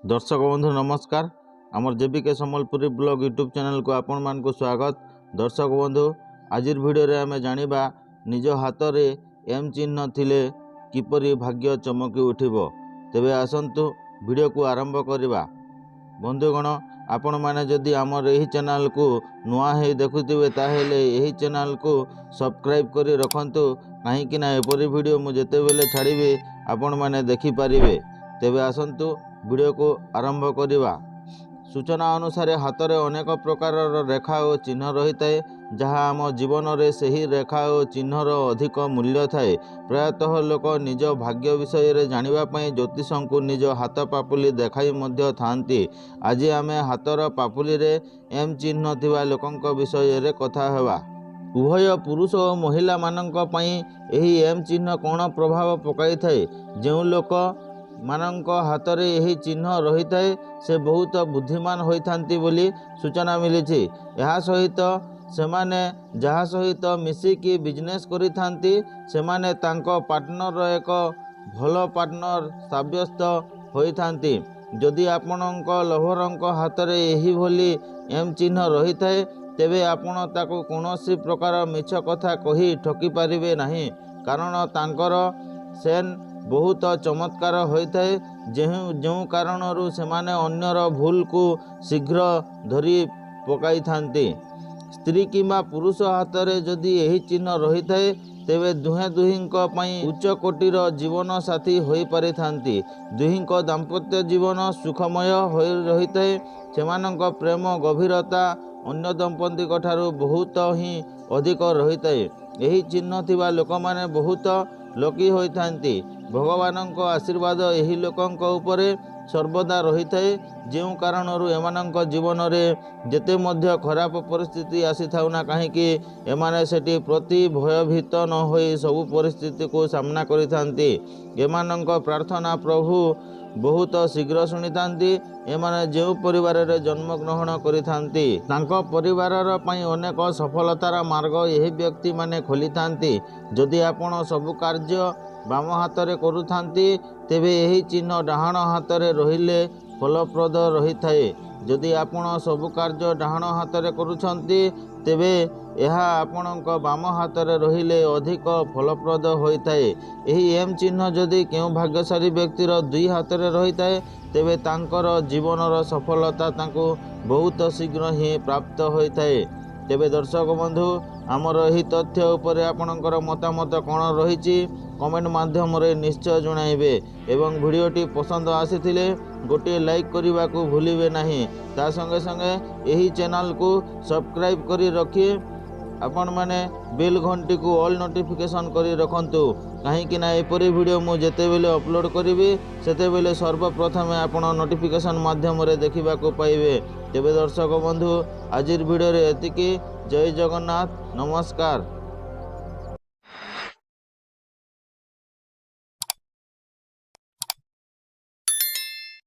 दर्शक बंधु नमस्कार। आमर JBK Sambalpuri blog YouTube channel को आपण मान को स्वागत। दर्शक बंधु आज वीडियो रे आमे जानिबा निज हाथ रे एम चिन्ह थिले किपरि भाग्य चमकी उठिबो। तेबे आसंतु वीडियो को आरंभ करिबा। बंधुगण आपण माने जदि आमर एही चैनल को नुआ हे देखुथिबे ताहेले एही चैनल को सब्सक्राइब करी रखंतु, काहे कि ना एपरि वीडियो मु जेते बेले छाड़िबे आपण माने देखि पारिबे। तेबे आसंतु वीडियो को आरंभ करिबा। सूचना अनुसार हाथ में अनेक प्रकार रेखा और चिन्ह रही थाए, जहाँ आम जीवन में सही रेखा और चिन्हर अधिक मूल्य थाए। प्रायतः लोक निज भाग्य विषय जानापी ज्योतिष को निज हाथ पापुली देखाई थांती। आज आम हाथर पापुली रे एम चिन्ह थिबा लोकंक विषय रे कथा हेबा। उभय पुरुष और महिला मानंक पई एही एम चिन्ह कौन प्रभाव पकाई थाए। जो लोक मानंक हाथ रे यही चिन्ह रही थाए से बहुत बुद्धिमान होइथांती बोली सूचना मिली। यह सहित सेमाने जहा सहित मिसिकी बिजनेस करिथांती सेमाने तांको पार्टनर एक भल पार्टनर साब्यस्त होइथांती। जदि आपणक लभरंक हाथ रे यही भली एम चिन्ह रही थाए तेबे आपण ताको कोनोसी प्रकार मिछ कथा कही ठकी पारिबे नाही, कारण तांकर सेन बहुत चमत्कार होता है। जो कारणरू सेमाने अन्यर भूल को शीघ्र धरी पकाई थांती। स्त्री किंबा पुरुष हाथ रे जदि यही चिन्ह रही थाए तेबे दुहे दुहिंक पई उच्च कोटिर जीवन साथी होई पारि थांती। दुहिंक दाम्पत्य जीवन सुखमय होई रही थाए। सेमानंक प्रेम गभीरता अन्य दंपति ठारू बहुत ही अधिक रही थाए। यही चिन्ह थिबा लोक माने बहुत लकी होई थांती। भगवानक आशीर्वाद यही लोकंक उपरे सर्वदा रही थाए। जो कारणरू एमानंक जीवन में जेते मध्य खराब परिस्थिति आसी थाउना काहेकि एमाने सेठी प्रति भयभीत न होई सबु परिस्थिति को सामना करि थांती। एमानंक प्रार्थना प्रभु बहुत शीघ्र शुणी थांती। एमाने जो परिवार रे जन्म ग्रहण करि थांती तांको परिवारर पई अनेक सफलतार मार्ग यही व्यक्ति माने खोली थांती। जदि आपण सबु कार्य बाम हाथ रे करुथांती तेबे यही चिन्ह डाहाण हाथ रे रहिले फलप्रद रही थाए। जदि आपण सबु कार्य डाहाण हाथ रे करुछंती तेबे यह आपणक बाम हाथ रे रहिले अधिक फलप्रद होई थाए। यही एम चिन्ह जदि केउ भाग्यशाली व्यक्तिर दुई हाथ रे रही थाए तेबे तांकर जीवनर सफलता तांको बहुत शीघ्र ही प्राप्त होई थाए। तेबे दर्शक बंधु आमर यही तथ्य उपरे आपणकर मतामत कौन रही कमेंट माध्यम रे निश्चय जणाइबे। एवं वीडियोटी पसंद आसीथिले गोटे लाइक करने को भूलिबे नहीं। ता संगे संगे यही चैनल को सब्सक्राइब करी रखिए। आपण माने बेल घंटी को ऑल नोटिफिकेशन करी रखंतु, कहीं ना एपरी वीडियो मु जेते बेले अपलोड करिवि सेते बेले सर्वप्रथमे आपण नोटिफिकेशन माध्यम रे देखिबा को पाइबे। तेबे दर्शक बंधु आज वीडियो रे एतिकी। जय जगन्नाथ, नमस्कार।